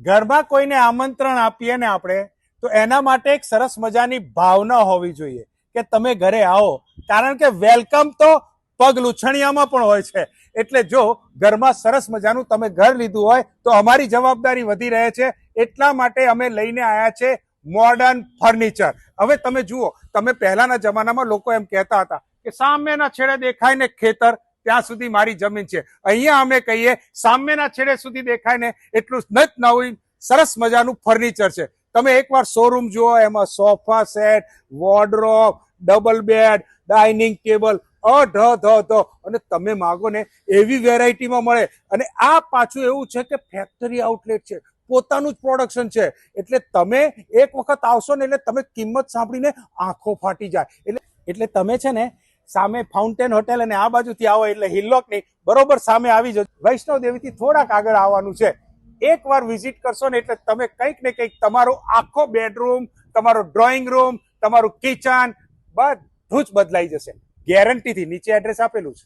ઘરમાં કોઈને આમંત્રણ આપીએ ને આપણે તો એના માટે એક સરસ મજાની ભાવના હોવી જોઈએ કે તમે ઘરે આવો, કારણ કે વેલકમ તો પગ લૂછણિયામાં પણ હોય છે. એટલે જો ઘરમાં સરસ મજાનું તમે ઘર લીધું હોય તો અમારી જવાબદારી વધી રહે છે. એટલા માટે અમે લઈને આવ્યા છે મોડર્ન ફર્નિચર. હવે તમે જુઓ, તમે પહેલાના જમાનામાં લોકો એમ કહેતા હતા કે સામેના છેડે દેખાય ને ખેતર ત્યાં સુધી મારી જમીન છે. અહીંયા અમે કહીએ સામેના છેડે સુધી દેખાય ને એટલું નવું સરસ મજાનું ફર્નિચર છે. તમે એકવાર શોરૂમ જુઓ, એમાં sofa set, wardrobe, double bed, dining table અને તમે માગો ને એવી વેરાયટીમાં મળે. અને આ પાછું એવું છે કે ફેક્ટરી આઉટલેટ છે, પોતાનું જ પ્રોડક્શન છે. એટલે તમે એક વખત આવશો ને એટલે તમે કિંમત સાંભળીને આંખો ફાટી જાય. એટલે તમે છે ને સામે ફાઉન્ટેન હોટેલ અને આ બાજુથી આવો એટલે હિલ્લોકની બરોબર સામે આવી જજો. વૈષ્ણવ દેવીથી થોડાક આગળ આવવાનું છે. એકવાર વિઝિટ કરશો ને એટલે તમે કંઈક ને કંઈક તમારો આખો બેડરૂમ, તમારો ડ્રોઈંગ રૂમ, તમારું કિચન બધું જ બદલાઈ જશે ગેરંટીથી. નીચે એડ્રેસ આપેલું છે.